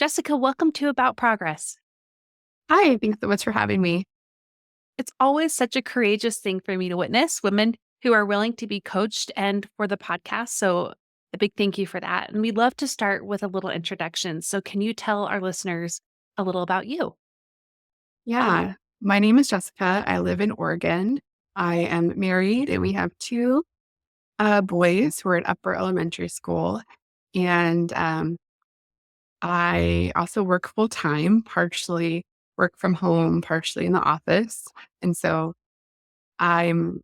Jessica, welcome to About Progress. Hi, thanks so much for having me. It's always such a courageous thing for me to witness women who are willing to be coached and for the podcast. So, a big thank you for that. And we'd love to start with a little introduction. So, can you tell our listeners a little about you? Yeah, my name is Jessica. I live in Oregon. I am married and we have two boys who are in upper elementary school. And I also work full time, partially work from home, partially in the office. And so I'm,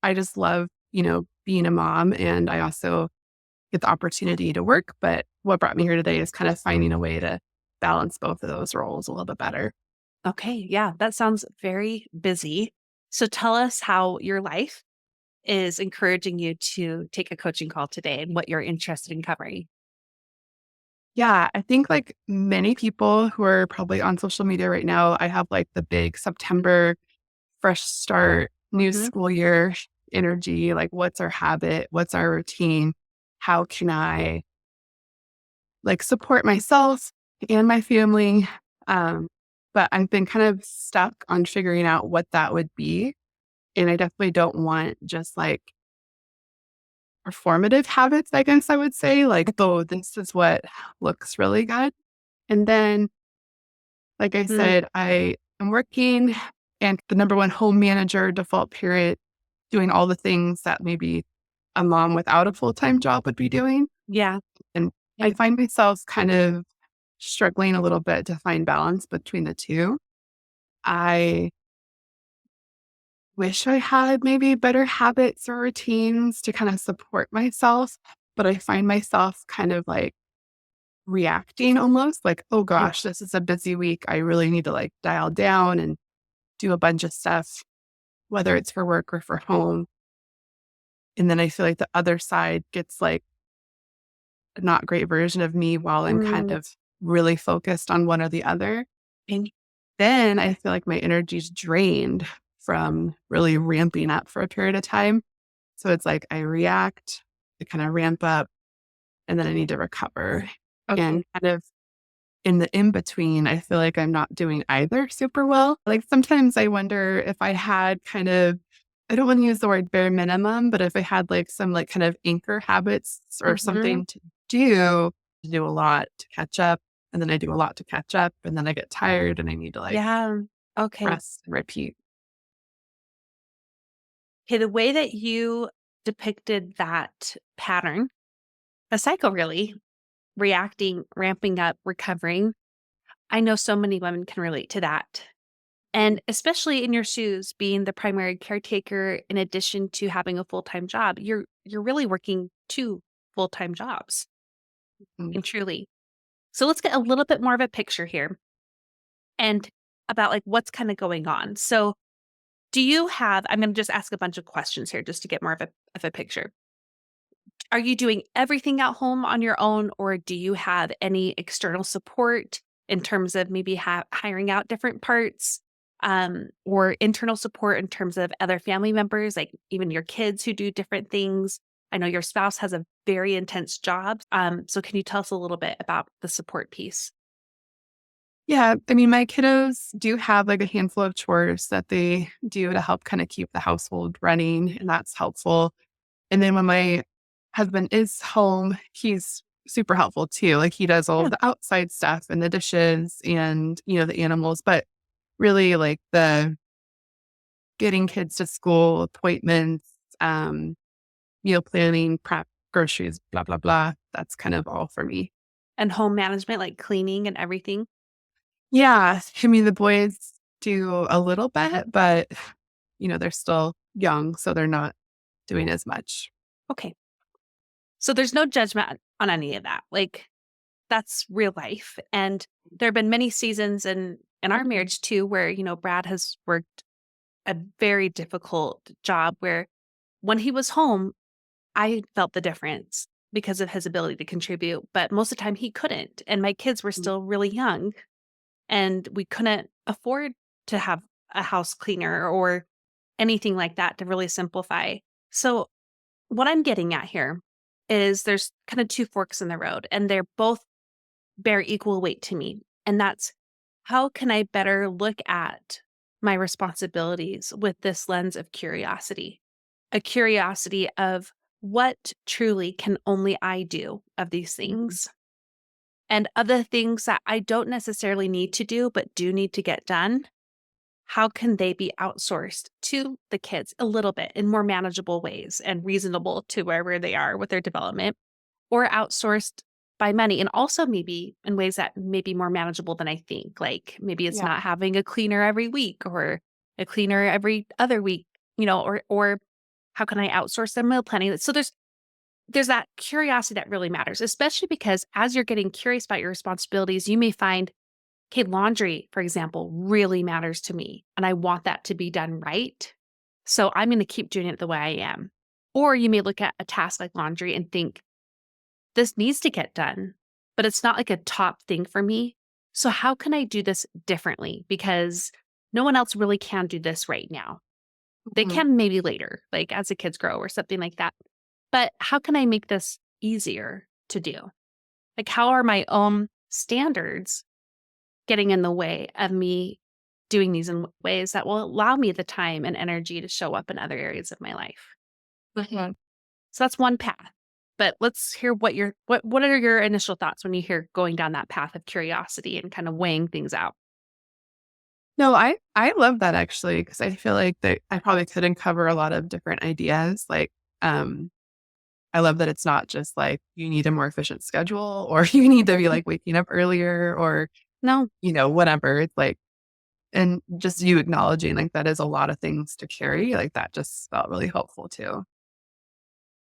I just love, being a mom. And I also get the opportunity to work. But what brought me here today is kind of finding a way to balance both of those roles a little bit better. Okay. Yeah, that sounds very busy. So, tell us how your life is encouraging you to take a coaching call today and what you're interested in covering. Yeah, I think like many people who are probably on social media right now, I have like the big September fresh start, new Mhm. school year energy. Like, what's our habit? What's our routine? How can I like support myself and my family? But I've been kind of stuck on figuring out what that would be. And I definitely don't want just like performative habits, I guess I would say, like, oh, this is what looks really good. And then like I Mm, said, I am working and the number one home manager, default period, doing all the things that maybe a mom without a full time job would be doing. yeah. And Yeah. I find myself kind of struggling a little bit to find balance between the two. I wish I had maybe better habits or routines to kind of support myself, but I find myself kind of like reacting almost like, oh Yeah. gosh, this is a busy week. I really need to like dial down and do a bunch of stuff, whether it's for work or for home. And then I feel like the other side gets like a not great version of me while I'm kind Mm, of really focused on one or the other. And then I feel like my energy's drained from really ramping up for a period of time. So it's like I react, I kind of ramp up, and then I need to recover. okay. And kind of in the in between, I feel like I'm not doing either super well. Like sometimes I wonder if I had kind of, I don't want to use the word bare minimum, but if I had like some like kind of anchor habits or Mhm. something to do a lot to catch up. And then I do a lot to catch up. And then I get tired and I need to like Yeah. Okay. rest and repeat. Okay. The way that you depicted that pattern, a cycle really, reacting, ramping up, recovering. I know so many women can relate to that. And especially in your shoes, being the primary caretaker in addition to having a full-time job, you're really working two full-time jobs. Mm. And truly. So let's get a little bit more of a picture here and about like what's kind of going on. So do you have I'm gonna just ask a bunch of questions here just to get more of a picture. Are you doing everything at home on your own, or do you have any external support in terms of maybe hiring out different parts, or internal support in terms of other family members, like even your kids who do different things? I know your spouse has a very intense job. So can you tell us a little bit about the support piece? Yeah. I mean, my kiddos do have like a handful of chores that they do to help kind of keep the household running. And that's helpful. And then when my husband is home, he's super helpful too. Like he does all Yeah. of the outside stuff and the dishes and, the animals, but really like the getting kids to school, appointments, meal planning, prep, groceries, blah, blah, blah. That's kind of all for me. And home management, like cleaning and everything? Yeah. I mean, the boys do a little bit, but, they're still young, so they're not doing as much. Okay. So there's no judgment on any of that. Like that's real life. And there have been many seasons in our marriage too, where, Brad has worked a very difficult job where when he was home, I felt the difference because of his ability to contribute. But most of the time he couldn't. And my kids were still really young and we couldn't afford to have a house cleaner or anything like that to really simplify. So what I'm getting at here is there's kind of two forks in the road, and they're both bear equal weight to me. And that's how can I better look at my responsibilities with this lens of curiosity? A curiosity of what truly can only I do of these Mhm. things, and other things that I don't necessarily need to do, but do need to get done. How can they be outsourced to the kids a little bit in more manageable ways and reasonable to wherever they are with their development, or outsourced by money, and also maybe in ways that may be more manageable than I think. Like maybe it's Yeah. not having a cleaner every week or a cleaner every other week, or how can I outsource their meal planning? So there's that curiosity that really matters, especially because as you're getting curious about your responsibilities, you may find, okay, laundry, for example, really matters to me and I want that to be done right. So I'm going to keep doing it the way I am. Or you may look at a task like laundry and think, this needs to get done, but it's not like a top thing for me. So how can I do this differently? Because no one else really can do this right now. They Mhm. can maybe later, like as the kids grow or something like that. But how can I make this easier to do? Like, how are my own standards getting in the way of me doing these in ways that will allow me the time and energy to show up in other areas of my life? Mhm. So that's one path. But let's hear what are your initial thoughts when you hear going down that path of curiosity and kind of weighing things out? No, I love that actually because I feel like that I probably couldn't cover a lot of different ideas. Like, um, I love that it's not just like you need a more efficient schedule or you need to be like waking up earlier or, No, whatever. It's like, and just you acknowledging like that is a lot of things to carry. Like that just felt really helpful too.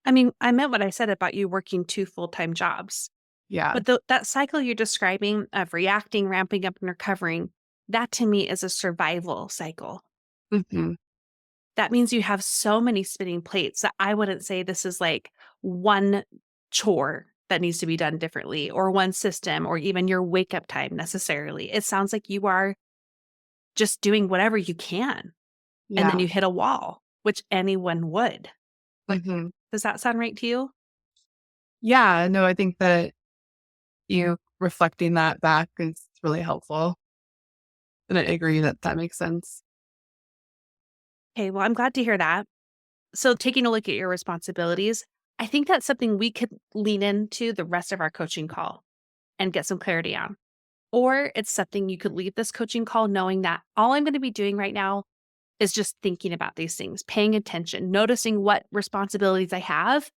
I mean, I meant what I said about you working two full-time jobs. Yeah. But that cycle you're describing of reacting, ramping up, and recovering, that to me is a survival cycle. Hmm. That means you have so many spinning plates that I wouldn't say this is like one chore that needs to be done differently or one system or even your wake up time necessarily. It sounds like you are just doing whatever you can and then Yeah. you hit a wall, which anyone would. Like, Hmm. does that sound right to you? Yeah. No, I think that you reflecting that back is really helpful. And I agree that that makes sense. Okay, well, I'm glad to hear that. So, taking a look at your responsibilities, I think that's something we could lean into the rest of our coaching call and get some clarity on. Or it's something you could leave this coaching call knowing that all I'm going to be doing right now is just thinking about these things, paying attention, noticing what responsibilities I have,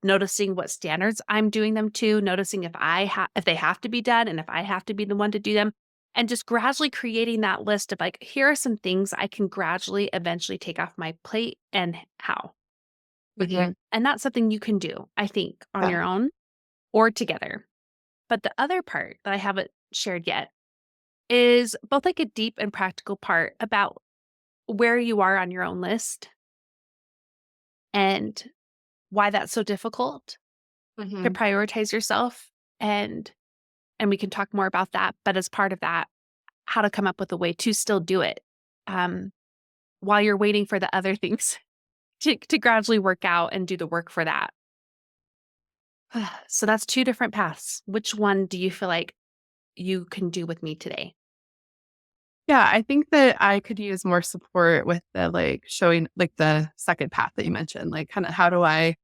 noticing what standards I'm doing them to, noticing if they have to be done and if I have to be the one to do them, and just gradually creating that list of like, here are some things I can gradually eventually take off my plate and how. Mhm. And that's something you can do, I think, on Yeah. your own or together. But the other part that I haven't shared yet is both like a deep and practical part about where you are on your own list and why that's so difficult to Mhm. prioritize yourself, and we can talk more about that, but as part of that, how to come up with a way to still do it um, while you're waiting for the other things to gradually work out and do the work for that. So that's two different paths. Which one do you feel like you can do with me today? Yeah, I think that I could use more support with the, like, showing like, the second path that you mentioned, like, kinda how do I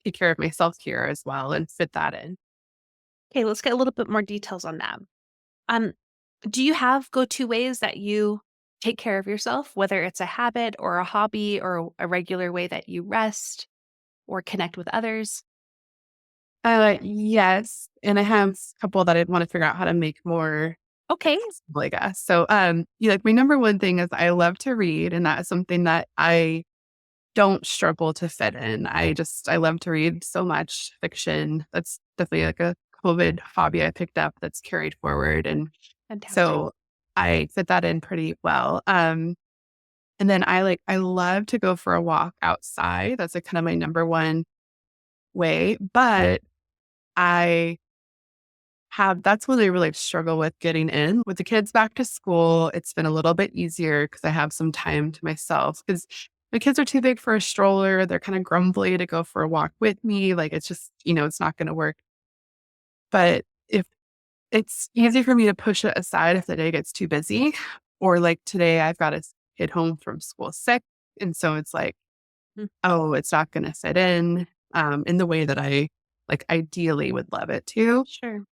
take care of myself here as well and fit that in? Okay, let's get a little bit more details on that. Um, do you have go-to ways that you take care of yourself, whether it's a habit or a hobby or a regular way that you rest or connect with others? Yes, and I have a couple that I wanna figure out how to make more Okay. accessible, I guess. So, like, my number one thing is I love to read, and that is something that I don't struggle to fit in. I love to read so much fiction. That's definitely like a COVID hobby I picked up that's carried forward. And Fantastic. so I fit that in pretty well. And then I love to go for a walk outside. That's like kind of my number one way. But I that's what I really struggle with getting in. With the kids back to school, it's been a little bit easier because I have some time to myself because my kids are too big for a stroller. They're kind of grumbly to go for a walk with me. Like it's just, it's not going to work. But it's easy for me to push it aside if the day gets too busy. Or like today, I've got a kid home from school sick. And so it's like, Mm, oh, it's not going to fit in the way that I like ideally would love it to. sure.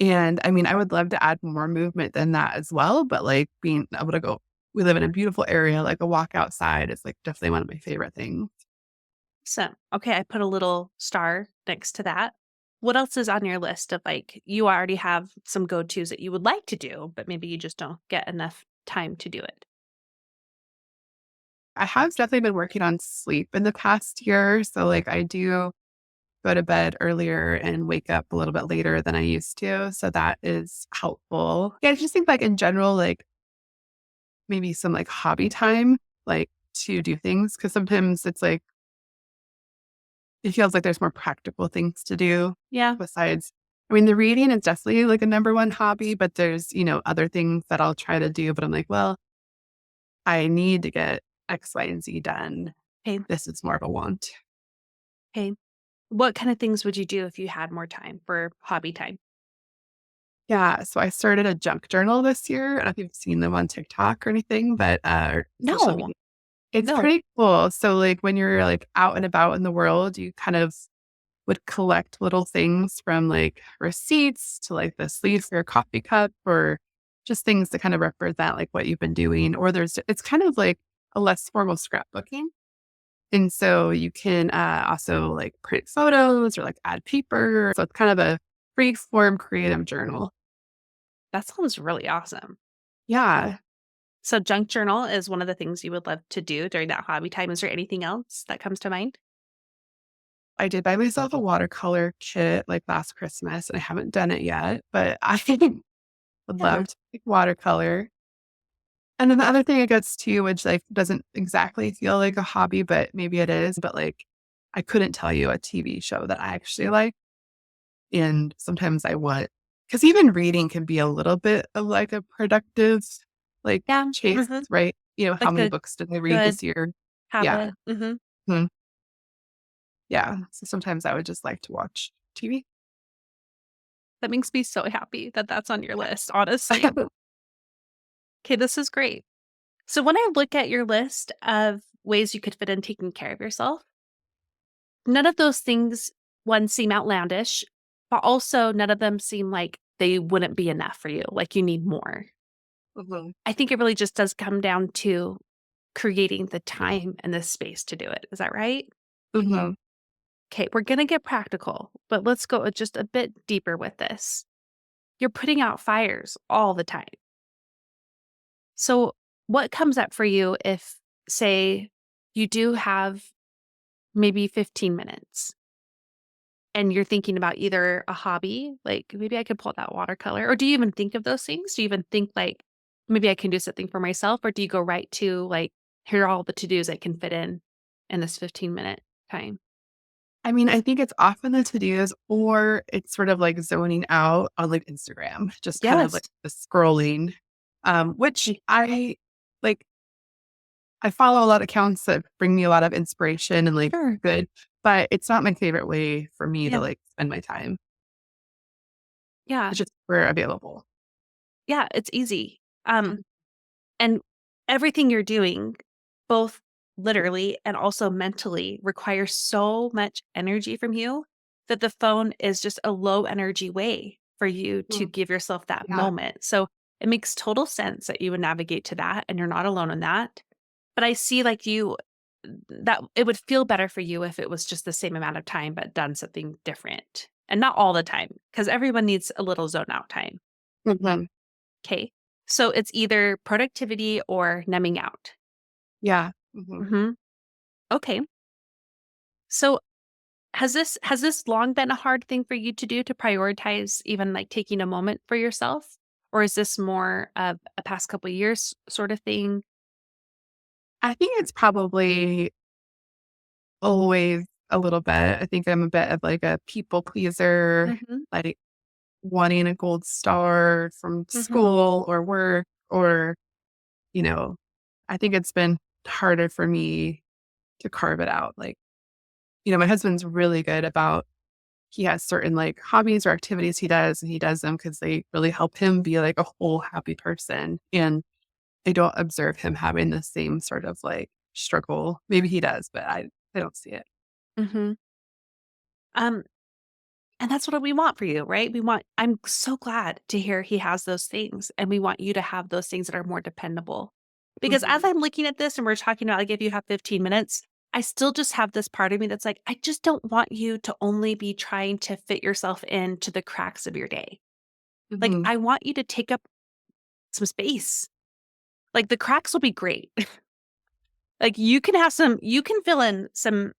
And I mean, I would love to add more movement than that as well. But like being able to go, we live in a beautiful area, like a walk outside is like definitely one of my favorite things. So, okay, I put a little star next to that. What else is on your list of like you already have some go tos that you would like to do, but maybe you just don't get enough time to do it? I have definitely been working on sleep in the past year. So like I do go to bed earlier and wake up a little bit later than I used to. So that is helpful. Yeah, I just think like in general, like maybe some like hobby time, like to do things. Cause sometimes it's like, it feels like there's more practical things to do Yeah. besides, I mean, the reading is definitely like a number one hobby, but there's, other things that I'll try to do. But I'm like, well, I need to get X, Y, and Z done. Okay. This is more of a want. Okay. What kind of things would you do if you had more time for hobby time? Yeah, so I started a junk journal this year. I don't know if you've seen them on TikTok or anything, but or social No, media. It's no. pretty cool. So like when you're like out and about in the world, you kind of would collect little things from like receipts to like the sleeve for your coffee cup or just things that kind of represent like what you've been doing. Or it's kind of like a less formal scrapbooking. And so you can also like print photos or like add paper. So it's kind of a free form creative journal. That sounds really awesome. Yeah. So, junk journal is one of the things you would love to do during that hobby time. Is there anything else that comes to mind? I did buy myself a watercolor kit like last Christmas, and I haven't done it yet, but I would Yeah. love to make watercolor. And then the other thing it gets to, which like doesn't exactly feel like a hobby, but maybe it is, but like I couldn't tell you a TV show that I actually like. And sometimes I want, because even reading can be a little bit of like a productive, like Yeah. chase, Hmm. right? How Like many a books did I read good this year? Yeah. habit. Hmm. Hmm. Yeah. So sometimes I would just like to watch TV. That makes me so happy that that's on your list, honestly. Okay, this is great. So, when I look at your list of ways you could fit in taking care of yourself, none of those things, one, seem outlandish, but also none of them seem like they wouldn't be enough for you, like you need more. Mhm. I think it really just does come down to creating the time and the space to do it. Is that right? Mhm. Okay, we're going to get practical, but let's go just a bit deeper with this. You're putting out fires all the time. So, what comes up for you if, say, you do have maybe 15 minutes and you're thinking about either a hobby, like maybe I could pull out that watercolor, or do you even think of those things? Do you even think like maybe I can do something for myself, or do you go right to like, here are all the to dos I can fit in this 15-minute time? I mean, I think it's often the to-dos or it's sort of like zoning out on like Instagram, just kind of like Yes. the scrolling, which Okay. I like. I follow a lot of accounts that bring me a lot of inspiration and like Sure. good, but it's not my favorite way for me to Yeah. like spend my time. Yeah. It's just where available. Yeah. It's easy. And everything you're doing, both literally and also mentally, requires so much energy from you that the phone is just a low energy way for you to Mm, give yourself that yeah. moment. So it makes total sense that you would navigate to that and you're not alone in that. But I see like you that it would feel better for you if it was just the same amount of time, but done something different. And not all the time, because everyone needs a little zone out time. Mhm. Okay. So it's either productivity or numbing out. Yeah. Mhm. Hmm. Okay. So has this long been a hard thing for you to do to prioritize even like taking a moment for yourself? Or is this more of a past couple years sort of thing? I think it's probably always a little bit. I think I'm a bit of like a people pleaser, Hmm. like wanting a gold star from Hmm. school or work or, you know, I think it's been harder for me to carve it out. Like, my husband's really good about he has certain like hobbies or activities he does, and he does them because they really help him be like a whole happy person. And I don't observe him having the same sort of like struggle. Maybe he does, but I don't see it. Mhm. Um, and that's what we want for you, right? I'm so glad to hear he has those things, and we want you to have those things that are more dependable. Because as Mhm. I'm looking at this and we're talking about, like, if you have 15 minutes, I still just have this part of me that's like, I just don't want you to only be trying to fit yourself into the cracks of your day. Like, Mhm. I want you to take up some space. Like, the cracks will be great. Like, you can fill in some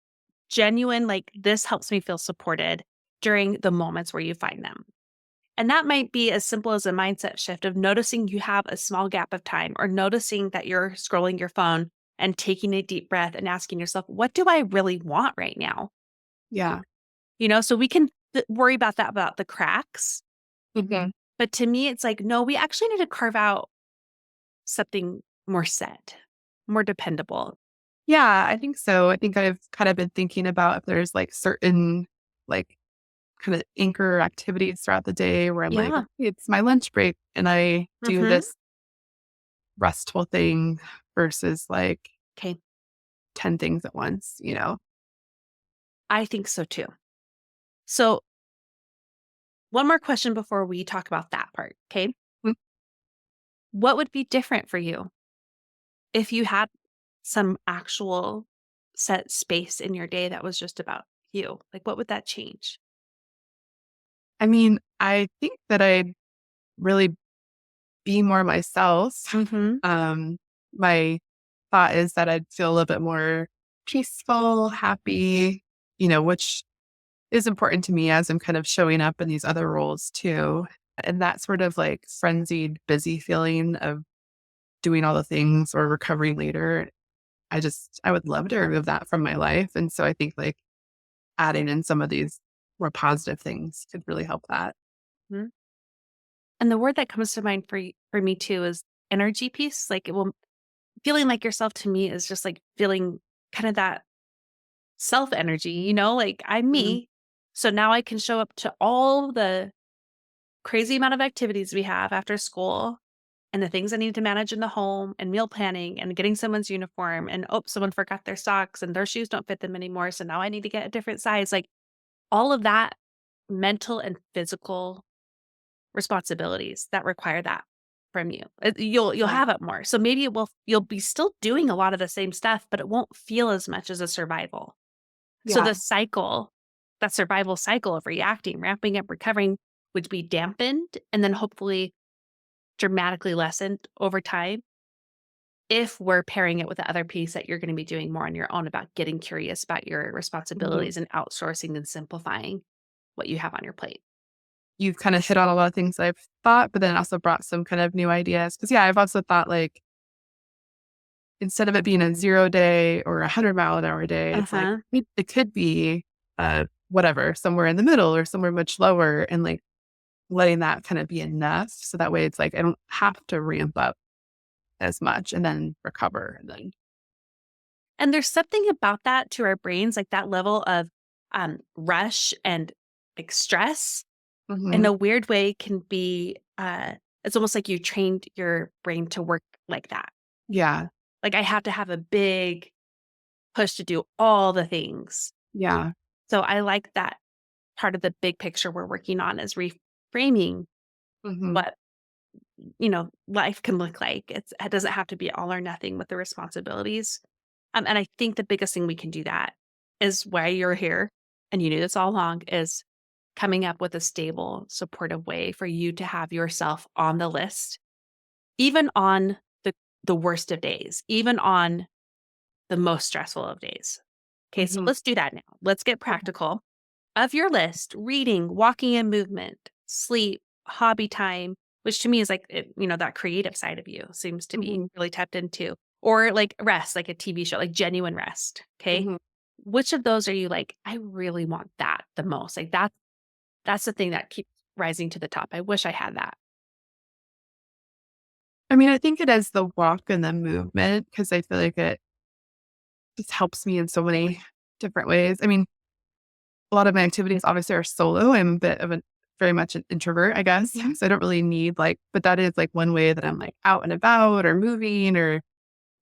genuine, like, this helps me feel supported during the moments where you find them. And that might be as simple as a mindset shift of noticing you have a small gap of time, or noticing that you're scrolling your phone and taking a deep breath and asking yourself, what do I really want right now? Yeah. So we can worry about that, about the cracks. Mhm. But to me, it's like, no, we actually need to carve out something more set, more dependable. Yeah, I think so. I think I've kind of been thinking about if there's like certain like kind of anchor activities throughout the day where I'm like, Yeah. okay, it's my lunch break and I do Hmm. this restful thing versus like Okay. 10 things at once, you know? I think so too. So, one more question before we talk about that part. Okay. Mm. What would be different for you if you had some actual set space in your day that was just about you? Like, what would that change? I mean, I think that I'd really be more myself. Mhm. Um, my thought is that I'd feel a little bit more peaceful, happy, which is important to me as I'm kind of showing up in these other roles too. And that sort of like frenzied, busy feeling of doing all the things or recovering later, I would love to remove that from my life. And so I think like adding in some of these more positive things could really help that. Mhm. And the word that comes to mind for me too is energy piece. Like, it will feeling like yourself to me is just like feeling kind of that self energy, like I'm Mhm. me. So now I can show up to all the crazy amount of activities we have after school, and the things I need to manage in the home, and meal planning, and getting someone's uniform, and oh, someone forgot their socks and their shoes don't fit them anymore. So now I need to get a different size. Like, all of that mental and physical responsibilities that require that from you. You'll Yeah. have it more. So maybe you'll be still doing a lot of the same stuff, but it won't feel as much as a survival. So Yeah. that survival cycle of reacting, ramping up, recovering would be dampened, and then hopefully dramatically lessened over time if we're pairing it with the other piece that you're going to be doing more on your own, about getting curious about your Mhm. responsibilities and outsourcing and simplifying what you have on your plate. You've kind of hit on a lot of things I've thought, but then also brought some kind of new ideas. Cause yeah, I've also thought like instead of it being a 0 day or 100-mile-an-hour day, it's like Uh-huh. it could be whatever, somewhere in the middle or somewhere much lower. And like letting that kind of be enough. So that way it's like I don't have to ramp up as much and then recover and then And there's something about that to our brains, like that level of rush and like stress in Mhm. a weird way can be, it's almost like you trained your brain to work like that. Yeah. Like, I have to have a big push to do all the things. Yeah. So I like that part of the big picture we're working on is reframing Mhm. what, life can look like. It doesn't have to be all or nothing with the responsibilities. And I think the biggest thing we can do that is why you're here, and you knew this all along, is coming up with a stable, supportive way for you to have yourself on the list, even on the worst of days, even on the most stressful of days. Okay, so Mhm. let's do that now. Let's get Okay. practical. Of your list, reading, walking and movement, sleep, hobby time, which to me is like, that creative side of you seems to be Mhm. really tapped into, or like rest, like a TV show, like genuine rest. Okay. Mhm. Which of those are you like, I really want that the most? Like, that's the thing that keeps rising to the top. I wish I had that. I mean, I think it is the walk and the movement because I feel like it just helps me in so many different ways. I mean, a lot of my activities obviously are solo. I'm a bit of a very much an introvert, I guess. So I don't really need like, but that is like one way that I'm like out and about or moving or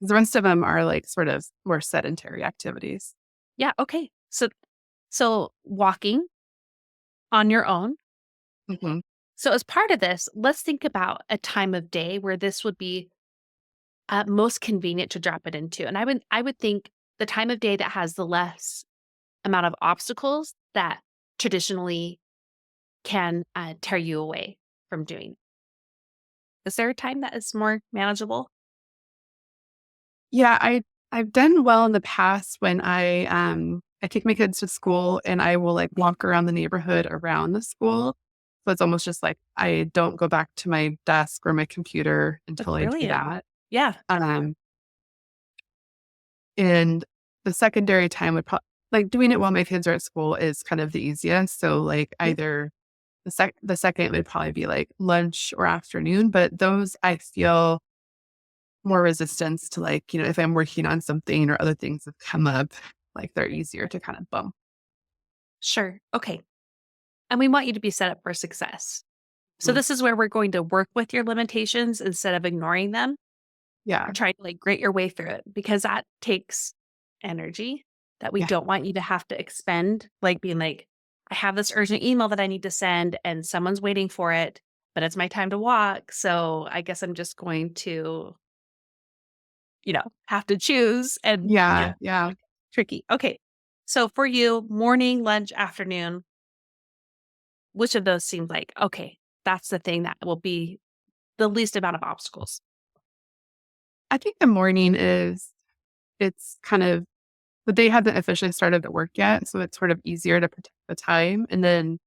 the rest of them are like sort of more sedentary activities. Yeah, okay. So walking on your own. Mhm. So as part of this, let's think about a time of day where this would be most convenient to drop it into. And I would think the time of day that has the less amount of obstacles that traditionally can tear you away from doing. Is there a time that is more manageable? Yeah, I've done well in the past when I take my kids to school and I will like walk around the neighborhood around the school. So it's almost just like I don't go back to my desk or my computer That's until I do brilliant. that. Yeah. Um, and the secondary time would probably like doing it while my kids are at school is kind of the easiest. So like Yeah. either the second would probably be like lunch or afternoon, but those I feel more resistance to like, if I'm working on something or other things have come up, like they're easier to kind of bump. Sure. Okay. And we want you to be set up for success. So Mm. this is where we're going to work with your limitations instead of ignoring them or Yeah. trying to like grate your way through it because that takes energy that we Yeah. don't want you to have to expend, like being like, I have this urgent email that I need to send and someone's waiting for it, but it's my time to walk. So I guess I'm just going to, have to choose and Yeah. Yeah. tricky. Okay. So for you, morning, lunch, afternoon, which of those seems like, okay, that's the thing that will be the least amount of obstacles? I think the morning it's kind of the day hasn't officially started at work yet. So it's sort of easier to protect the time. And then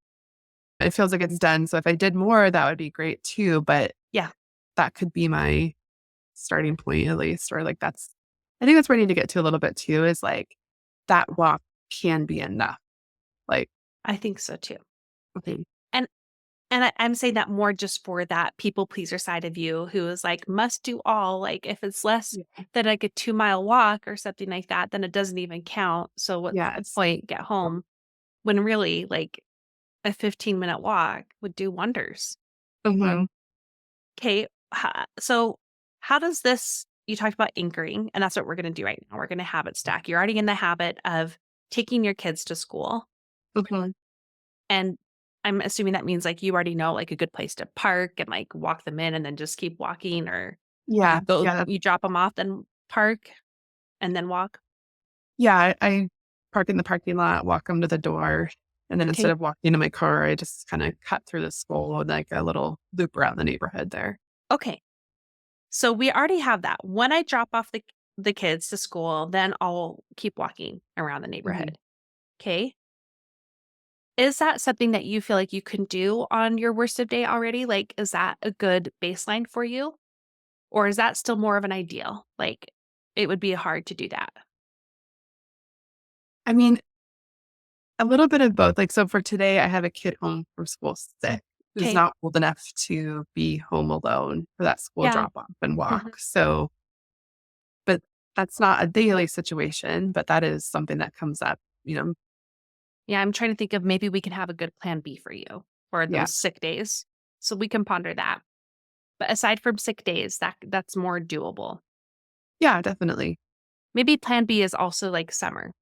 it feels like it's done. So if I did more, that would be great too. But Yeah, that could be my starting point at least. Or like I think that's where I need to get to a little bit too, is like that walk can be enough. Like, I think so too. okay. And I'm saying that more just for that people pleaser side of you who is like must do all. Like if it's less Yeah. than like a 2-mile walk or something like that, then it doesn't even count. So what's the Yes. point? Get home when really like a 15-minute walk would do wonders. Mhm. Okay. So how does this, you talked about anchoring, and that's what we're going to do right now. We're going to habit stack. You're already in the habit of taking your kids to school. Mhm. And I'm assuming that means like you already know like a good place to park and like walk them in and then just keep walking, or you Yeah. go, Yeah. you drop them off, then park and then walk. Yeah. I park in the parking lot, walk them to the door. And then instead Okay. of walking to my car, I just kind of cut through the school and like a little loop around the neighborhood there. Okay. So we already have that. When I drop off the kids to school, then I'll keep walking around the Mhm. neighborhood. Okay. Is that something that you feel like you can do on your worst of day already? Like, is that a good baseline for you? Or is that still more of an ideal? Like, it would be hard to do that. I mean, a little bit of both. Like, so for today, I have a kid home from school sick who's Okay. not old enough to be home alone for that school Yeah. drop off and Mhm. walk. So, but that's not a daily situation, but that is something that comes up. Yeah. I'm trying to think of maybe we can have a good plan B for you for Yeah. those sick days. So we can ponder that. But aside from sick days, that's more doable. Yeah, definitely. Maybe plan B is also like summer,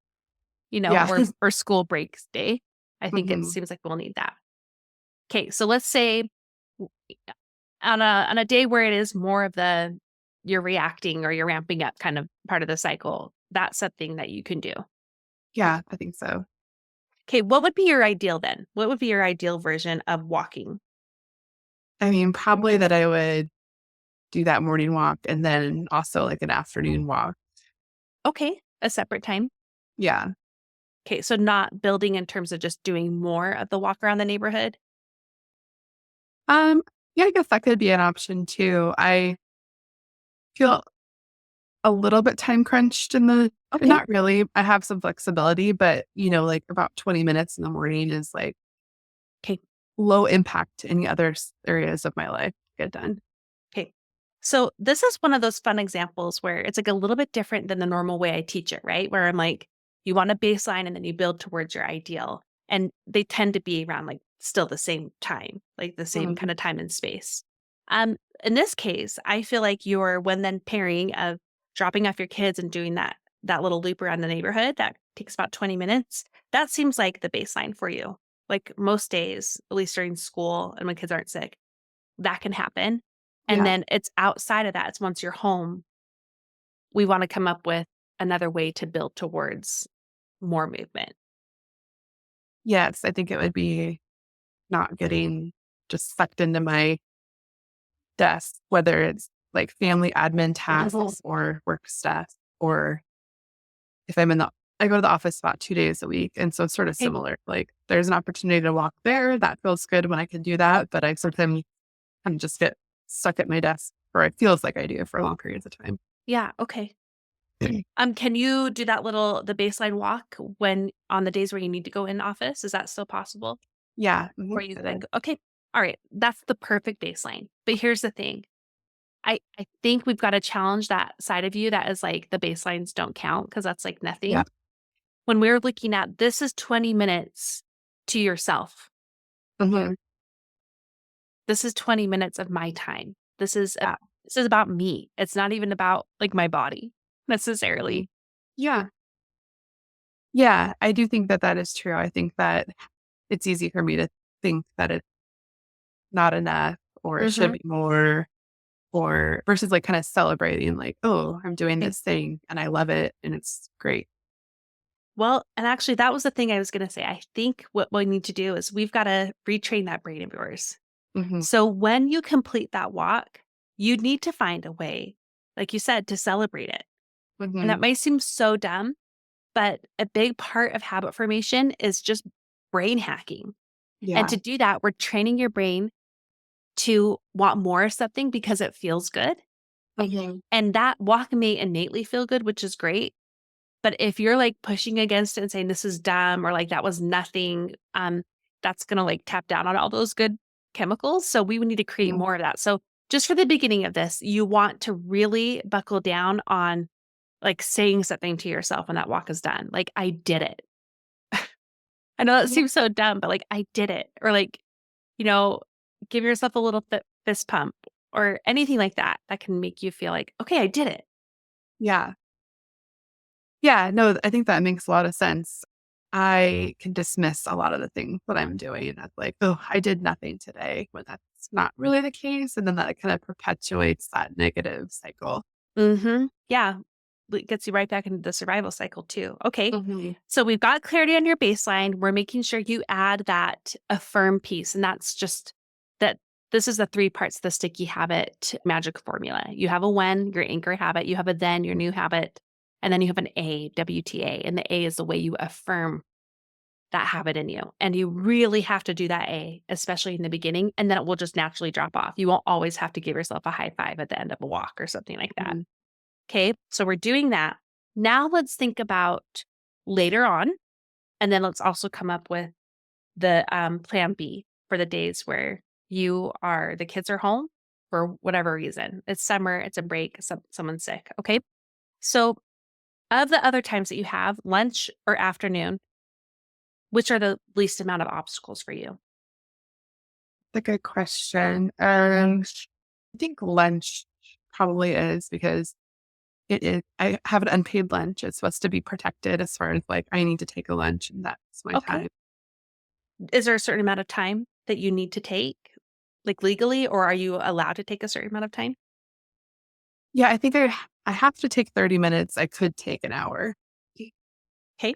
Yeah. or school breaks day. I think it Mhm. seems like we'll need that. Okay. So let's say on a day where it is more of the you're reacting or you're ramping up kind of part of the cycle, that's something that you can do. Yeah, I think so. Okay, what would be your ideal then? What would be your ideal version of walking? I mean, probably that I would do that morning walk and then also like an afternoon walk. Okay, a separate time. Yeah. Okay, so not building in terms of just doing more of the walk around the neighborhood. Um, yeah, I guess that could be an option too. I feel a little bit time crunched Okay. not really. I have some flexibility, but like about 20 minutes in the morning is like Okay. low impact to any other areas of my life get done. Okay. So this is one of those fun examples where it's like a little bit different than the normal way I teach it, right? Where I'm like, you want a baseline and then you build towards your ideal. and they tend to be around like still the same time, like the same Mhm. kind of time and space. Um, in this case, I feel like your when then pairing of dropping off your kids and doing that little loop around the neighborhood that takes about 20 minutes, that seems like the baseline for you. Like most days, at least during school and when kids aren't sick, that can happen. And Yeah. then it's outside of that, it's once you're home, we want to come up with another way to build towards more movement. Yes, I think it would be not getting just sucked into my desk, whether it's like family admin tasks or work stuff, or if I'm in the I go to the office about 2 days a week, and so it's sort of Okay. similar. Like, there's an opportunity to walk there, that feels good when I can do that, but I sometimes kind of just get stuck at my desk, or it feels like I do for long periods of time. Yeah. Okay. Can you do the baseline walk when on the days where you need to go in office? Is that still possible? Yeah, Or you it think, is. okay, all right, that's the perfect baseline. But here's the thing. I think we've got to challenge that side of you that is like the baselines don't count because that's like Yeah. nothing. When we're looking at this is 20 minutes to yourself. Mhm. This is 20 minutes of my time. Yeah. This is about me. It's not even about like my body necessarily. Yeah. Yeah, I do think that that is true. I think that it's easy for me to think that it's not enough or it should Mhm. be more, or versus like kind of celebrating like, "Oh, I'm doing Okay. this thing and I love it and it's great." Well, and actually that was the thing I was going to say. I think what we need to do is we've got to retrain that brain of yours. Mhm. So when you complete that walk, you need to find a way, like you said, to celebrate it. And that Mhm. may seem so dumb, but a big part of habit formation is just brain hacking. And to Yeah. do that, we're training your brain to want more of something because it feels good. Mhm. And that walk may innately feel good, which is great. But if you're like pushing against it and saying this is dumb or like that was nothing, that's gonna like tap down on all those good chemicals. So we would need to create Mhm. more of that. So just for the beginning of this, you want to really buckle down on like saying something to yourself when that walk is done. Like, I did it. I know that Yeah. seems so dumb, but like I did it. Or like, you know, give yourself a little fist pump or anything like that that can make you feel like, okay, I did it. Yeah. Yeah, no, I think that makes a lot of sense. I can dismiss a lot of the things that I'm doing as like, "Oh, I did nothing today," when that's not really the case, and then that kind of perpetuates that negative cycle. Yeah. It gets you right back into the survival cycle too. Okay. Mhm. So we've got clarity on your baseline. We're making sure you add that affirm piece. And that's just that this is the three parts of the sticky habit magic formula. You have a when, your anchor habit, you have a then, your new habit, and then you have an A, WTA. And the A is the way you affirm that habit in you. And you really have to do that A, especially in the beginning, and then it will just naturally drop off. You won't always have to give yourself a high five at the end of a walk or something like that. Mhm. Okay, so we're doing that. Now let's think about later on, and then let's also come up with the plan B for the days where the kids are home for whatever reason. It's summer, it's a break, someone's sick. Okay, so of the other times that you have, lunch or afternoon, which are the least amount of obstacles for you? That's a good question. I think lunch probably is because I have an unpaid lunch. It's supposed to be protected as far as like I need to take a lunch and that's my Okay, time. is there a certain amount of time that you need to take, like legally, or are you allowed to take a certain amount of time? Yeah, I think I have to take 30 minutes. I could take an hour. Okay.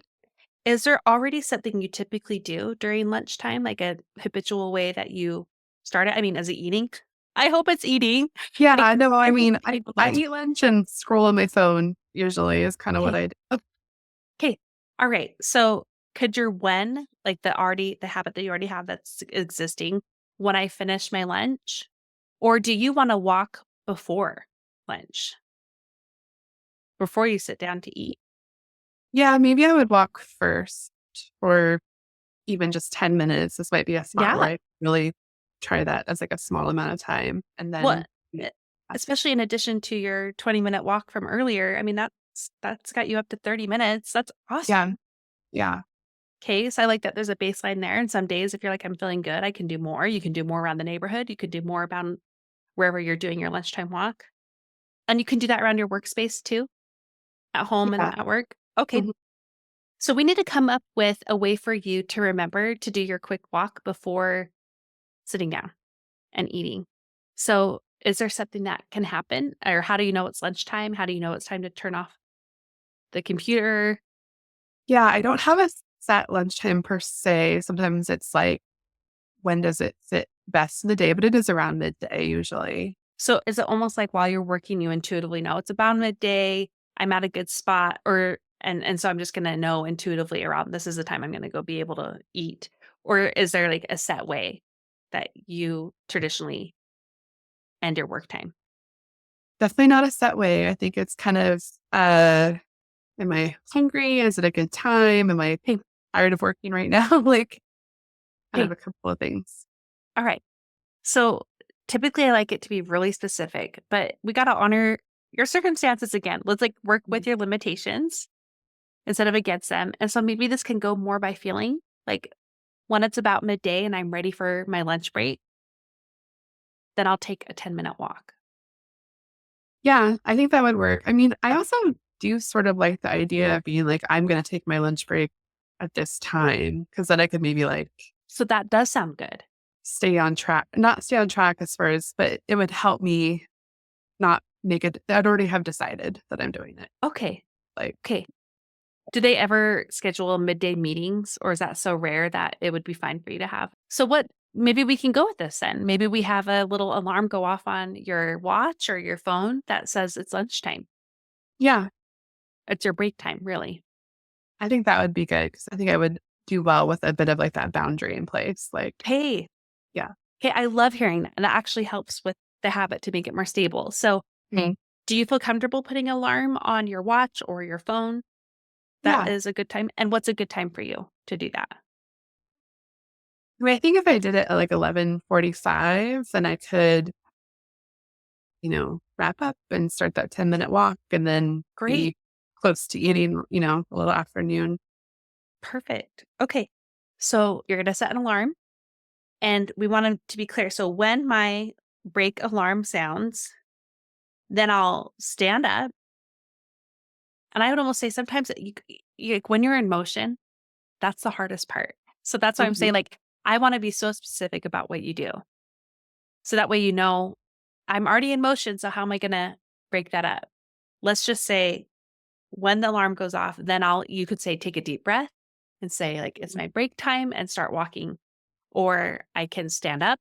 Is there already something you typically do during lunchtime, like a habitual way that you start it? I mean, is it eating? I hope it's eating. Like, Yeah, no, I every mean, I eat lunch and scroll on my phone usually is kind of what okay, I do. okay, all right. So, could your when, like the habit that you already have that's existing, when I finish my lunch, or do you want to walk before lunch, before you sit down to eat? Yeah, maybe I would walk first or even just 10 minutes. This might be a spot where Yeah. I really try that as like a small amount of time and Well, then e that's it. especially in addition to your 20-minute walk from earlier, I mean, that's got you up to 30 minutes. That's awesome. Yeah. Yeah. Okay, so I like that there's a baseline there. And some days, if you're like, I'm feeling good, I can do more. You can do more around the neighborhood. You could do more about wherever you're doing your lunchtime walk. And you can do that around your workspace too, at home and Yeah. at work. Okay. Mhm. So we need to come up with a way for you to remember to do your quick walk before sitting down and eating. So is there something that can happen? Or how do you know it's lunchtime? How do you know it's time to turn off the computer? Yeah, I don't have a set lunchtime per se. Sometimes it's like, when does it fit best in the day? But it is around midday usually. So is it almost like while you're working, you intuitively know it's about midday, I'm at a good spot, or and so I'm just gonna know intuitively around this is the time I'm gonna go be able to eat? Or is there like a set way that you traditionally end your work time? Definitely not a set way. I think it's kind of, am I hungry? Is it a good time? Am I Hey, tired of working right now? Like, kind of hey, a couple of things. all right. So typically I like it to be really specific, but we gotta honor your circumstances again. Let's like work Mhm. with your limitations instead of against them. And so maybe this can go more by feeling like when it's about midday and I'm ready for my lunch break, then I'll take a 10-minute walk. Yeah, I think that would work. I mean, I also do sort of like the idea of being like, I'm going to take my lunch break at this time because then I could maybe like So that does sound good. stay on track, not stay on track as far as, but it would help me not make it. I'd already have decided that I'm doing it. Okay. Like, Okay. Do they ever schedule midday meetings or is that so rare that it would be fine for you to have? So what maybe we can go with this then. Maybe we have a little alarm go off on your watch or your phone that says it's lunchtime. yeah, It's your break time, really. I think that would be good because I think I would do well with a bit of like that boundary in place. Like, Hey, yeah. hey, I love hearing that. And that actually helps with the habit to make it more stable. So Mhm. do you feel comfortable putting an alarm on your watch or your phone? That Yeah. is a good time. And what's a good time for you to do that? I mean, I think if I did it at like 11:45, then I could, wrap up and start that 10-minute walk and then Great. be close to eating, a little afternoon. Perfect. Okay. So you're going to set an alarm and we want to be clear. So when my break alarm sounds, then I'll stand up. And I would almost say sometimes like when you're in motion, that's the hardest part. So that's why I'm saying, Mhm. like, I want to be so specific about what you do. So that way, I'm already in motion. So how am I going to break that up? Let's just say when the alarm goes off, then you could say, take a deep breath and say, like, it's my break time and start walking. Or I can stand up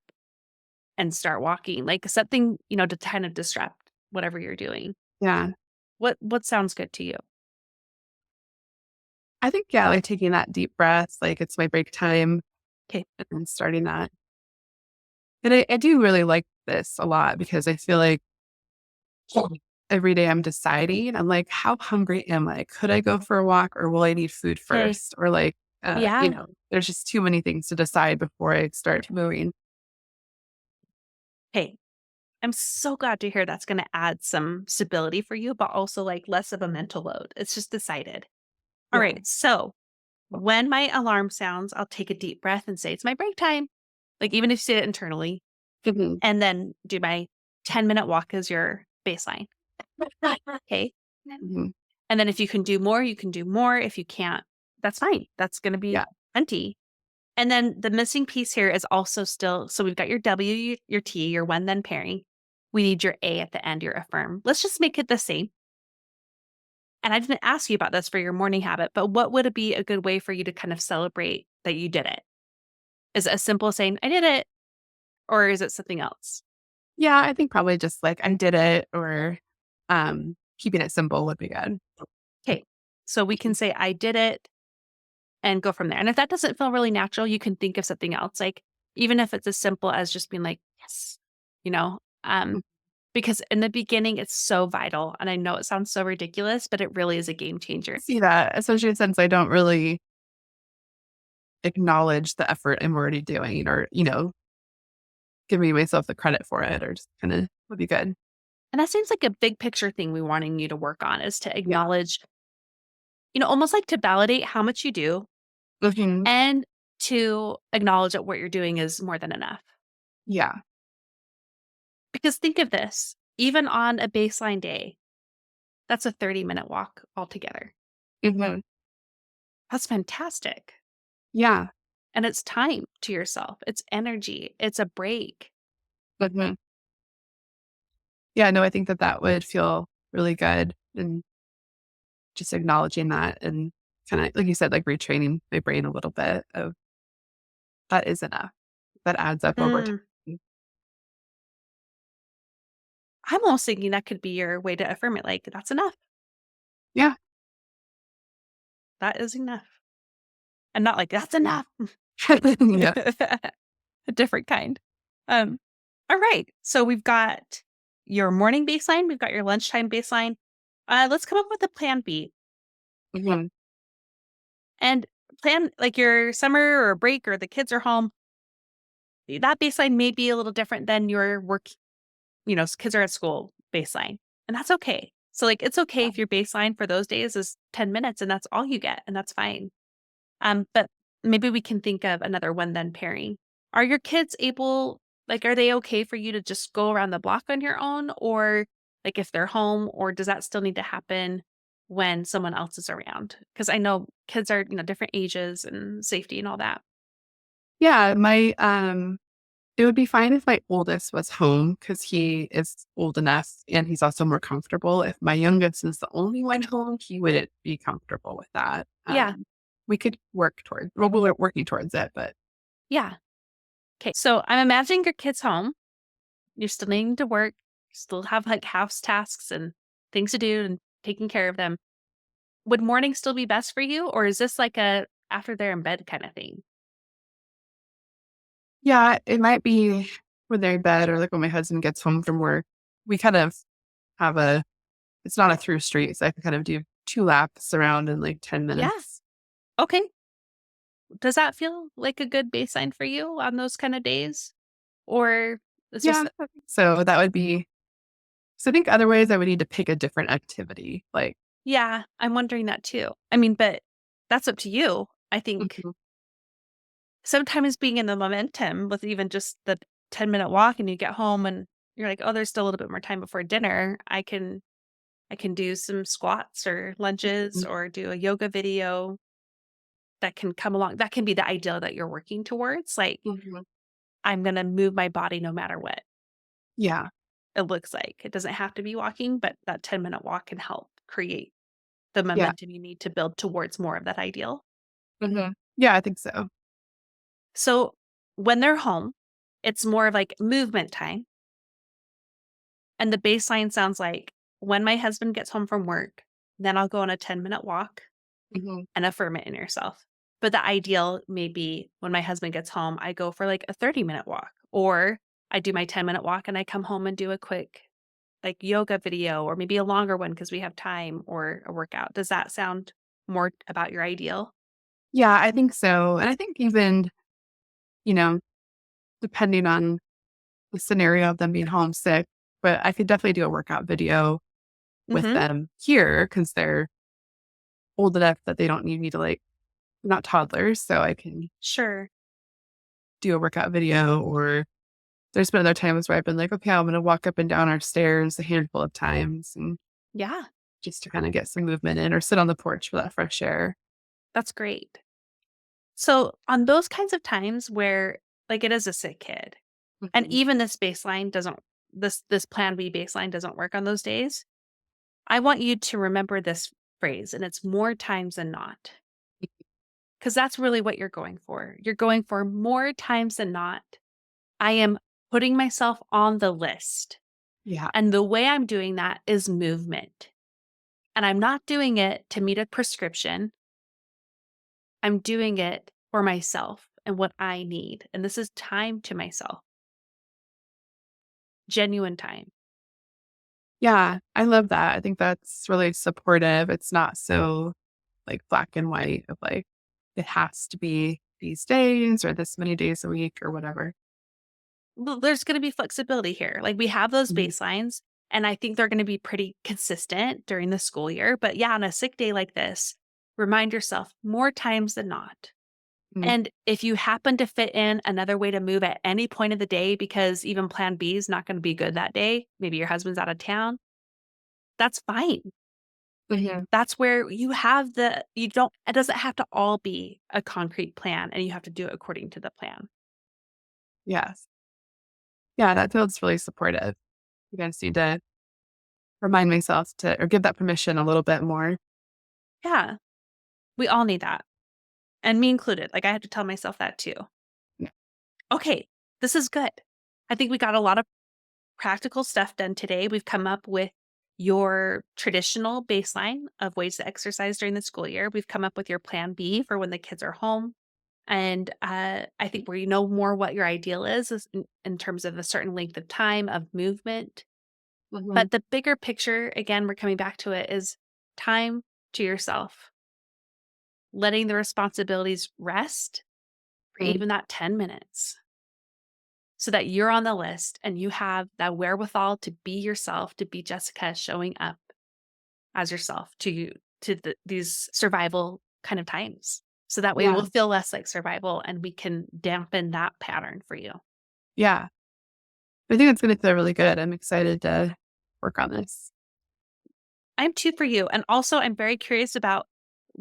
and start walking, like something, to kind of disrupt whatever you're doing. Yeah. What sounds good to you? I think, yeah, like taking that deep breath, like it's my break time Okay. and then starting that. And I do really like this a lot because I feel like every day I'm deciding, I'm like, how hungry am I? Could I go for a walk or will I need food Okay. first? Or like, Yeah. there's just too many things to decide before I start moving. Hey, I'm so glad to hear that's going to add some stability for you, but also like less of a mental load. It's just decided. All Yeah. right. So when my alarm sounds, I'll take a deep breath and say, it's my break time. Like even if you say it internally, Mhm. and then do my 10-minute walk as your baseline. Okay. Mhm. And then if you can do more, you can do more. If you can't, that's fine. That's going to be Yeah. plenty. And then the missing piece here is also still so we've got your W, your T, your when then pairing. We need your A at the end, your affirm. Let's just make it the same. And I didn't ask you about this for your morning habit, but what would it be a good way for you to kind of celebrate that you did it? Is it as simple as saying, I did it? Or is it something else? Yeah. I think probably just like I did it or keeping it simple would be good. Okay. So we can say, I did it and go from there. And if that doesn't feel really natural, you can think of something else. Like, even if it's as simple as just being like, yes, you know, um, Mhm. because in the beginning, it's so vital. And I know it sounds so ridiculous, but it really is a game changer. See that, especially since I don't really acknowledge the effort I'm already doing or, giving myself the credit for it or just kind of would be good. And that seems like a big picture thing we wanting you to work on is to Yeah. acknowledge, almost like to validate how much you do Mhm. and to acknowledge that what you're doing is more than enough. Yeah. Because think of this, even on a baseline day, that's a 30-minute walk altogether. Mhm. That's fantastic. Yeah. And it's time to yourself. It's energy. It's a break. Mhm. Yeah, no, I think that that would feel really good, and just acknowledging that and kinda, like you said, like, retraining my brain a little bit of that is enough. That adds up over Mm, time. I'm almost thinking that could be your way to affirm it. Like, that's enough. Yeah. That is enough. And not like, that's enough. Yeah. A different kind. Um, all right. So we've got your morning baseline, we've got your lunchtime baseline. Let's come up with a plan B. Mhm. And plan like your summer or break or the kids are home. That baseline may be a little different than your work, kids are at school baseline. And that's okay. So like it's okay Yeah. if your baseline for those days is 10 minutes and that's all you get and that's fine. But maybe we can think of another one then pairing. Are your kids able like, are they okay for you to just go around the block on your own? Or like if they're home, or does that still need to happen when someone else is around? Because I know kids are, different ages and safety and all that. Yeah, my, it would be fine if my oldest was home because he is old enough and he's also more comfortable. If my youngest is the only one home, he wouldn't be comfortable with that. Yeah. We could work toward well, we're working towards it, but Yeah. Okay. So I'm imagining your kids home. You're still needing to work, you still have like house tasks and things to do and taking care of them. Would morning still be best for you? Or is this like a after they're in bed kind of thing? yeah, it might be when they're in bed or like when my husband gets home from work. We kind of have a it's not a through street, so I can kind of do 2 laps around in like 10 Yeah. minutes. Okay. Does that feel like a good baseline for you on those kind of days? Or it's just Yeah, I think so. That would be so I think otherwise I would need to pick a different activity, like yeah, I'm wondering that too. I mean, but that's up to you. I think mhm, sometimes being in the momentum with even just the 10-minute walk and you get home and you're like, "Oh, there's still a little bit more time before dinner. I can do some squats or lunges mhm, or do a yoga video that can come along." That can be the ideal that you're working towards. Like, mhm. I'm going to move my body no matter what Yeah, it looks like. It doesn't have to be walking, but that 10-minute walk can help create the yeah, momentum you need to build towards more of that ideal. mhm. Yeah, I think so. So when they're home, it's more of like movement time. And the baseline sounds like when my husband gets home from work, then I'll go on a 10-minute walk Mhm, and affirm it in yourself. But the ideal may be when my husband gets home, I go for like a 30-minute walk, or I do my 10-minute walk and I come home and do a quick like yoga video, or maybe a longer one because we have time, or a workout. Does that sound more about your ideal? yeah, I think so, and I think even, you know, depending on the scenario of them being homesick, but I could definitely do a workout video with Mhm. them here because 'cause they're old enough that they don't need me to, like not toddlers, so I can Sure. do a workout video, or there's been other times where I've been like, "Okay, I'm gonna walk up and down our stairs a handful of times," and Yeah, just to kinda get some movement in or sit on the porch for that fresh air. that's great. So, on those kinds of times where like it is a sick kid, and Mhm. even this plan B baseline doesn't work on those days, I want you to remember this phrase, and it's more times than not. Because that's really what you're going for. You're going for more times than not. I am putting myself on the list. Yeah, And the way I'm doing that is movement. And I'm not doing it to meet a prescription. I'm doing it for myself and what I need. And this is time to myself, genuine time. yeah, I love that. I think that's really supportive. It's not so, like, black and white of, like, it has to be these days or this many days a week or whatever. Well, there's going to be flexibility here. Like we have those Mhm. baselines, and I think they're going to be pretty consistent during the school year. But yeah, on a sick day like this, remind yourself more times than not. Mhm. And if you happen to fit in another way to move at any point of the day because even plan B is not going to be good that day, maybe your husband's out of town, that's fine. Mhm. That's where you have you don't, it doesn't have to all be a concrete plan and you have to do it according to the plan. Yes. Yeah, that feels really supportive. You guys need to remind myself to or give that permission a little bit more. Yeah, we all need that. And me included. Like I have to tell myself that too. Yeah. Okay, this is good. I think we got a lot of practical stuff done today. We've come up with your traditional baseline of ways to exercise during the school year. We've come up with your plan B for when the kids are home. And I think where you know more what your ideal is in terms of a certain length of time of movement. Mhm. But the bigger picture, again, we're coming back to it, is time to yourself, letting the responsibilities rest for Mhm. even that 10 minutes so that you're on the list and you have that wherewithal to be yourself, to be Jessica showing up as yourself to these survival kind of times. So that way it Yeah. will feel less like survival and we can dampen that pattern for you. Yeah. I think it's gonna feel really good. I'm excited to work on this. I'm too for you. And also, I'm very curious about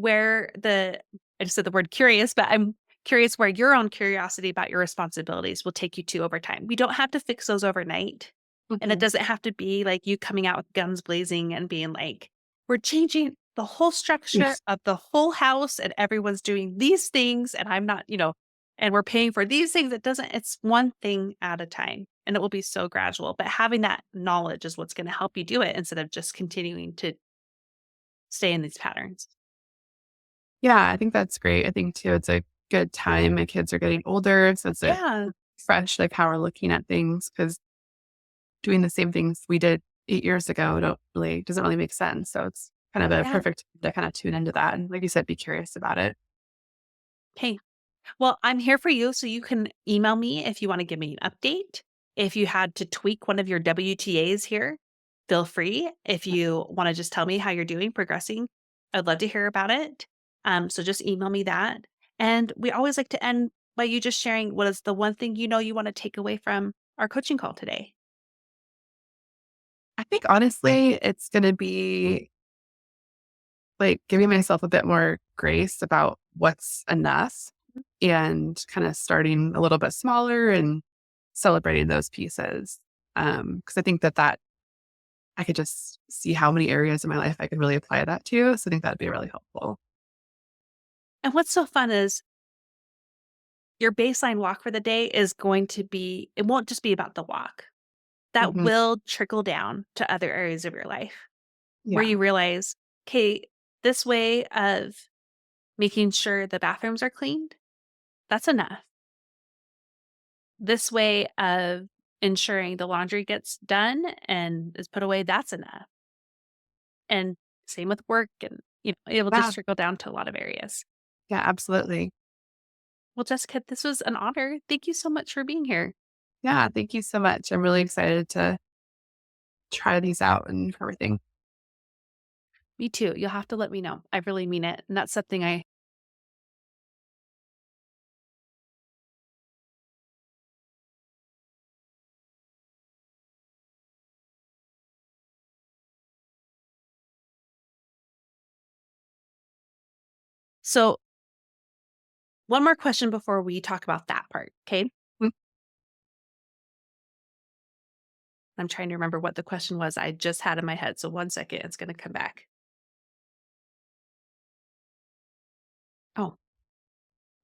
I just said the word curious, but I'm curious where your own curiosity about your responsibilities will take you to over time. We don't have to fix those overnight. And it Mhm. doesn't have to be like you coming out with guns blazing and being like, we're changing the whole structure Yes. of the whole house and everyone's doing these things. And I'm not, and we're paying for these things. It's one thing at a time and it will be so gradual. But having that knowledge is what's going to help you do it instead of just continuing to stay in these patterns. Yeah, I think that's great. I think too, it's a good time. My kids are getting older, so it's a Yeah. fresh, like how we're looking at things because doing the same things we did 8 years ago don't really doesn't really make sense. So it's kind of a Yeah. perfect time to kind of tune into that. And like you said, be curious about it. Hey, well, I'm here for you. So you can email me if you want to give me an update. If you had to tweak one of your WTAs here, feel free. If you want to just tell me how you're doing, progressing, I'd love to hear about it. So just email me that. And we always like to end by you just sharing what is the one thing you know you want to take away from our coaching call today. I think honestly, it's gonna be like giving myself a bit more grace about what's enough and kind of starting a little bit smaller and celebrating those pieces. Because I think that I could just see how many areas in my life I could really apply that to. So I think that'd be really helpful. And what's so fun is your baseline walk for the day is going to be, it won't just be about the walk. That Mhm. will trickle down to other areas of your life where Yeah. you realize, okay, this way of making sure the bathrooms are cleaned, that's enough. This way of ensuring the laundry gets done and is put away, that's enough. And same with work and it will Yeah. just trickle down to a lot of areas. Yeah, absolutely. Well, Jessica, this was an honor. Thank you so much for being here. Yeah. Thank you so much. I'm really excited to try these out and everything. Me too. You'll have to let me know. I really mean it. And that's something I so one more question before we talk about that part. Okay. Mm. I'm trying to remember what the question was I just had in my head. So one second, it's going to come back.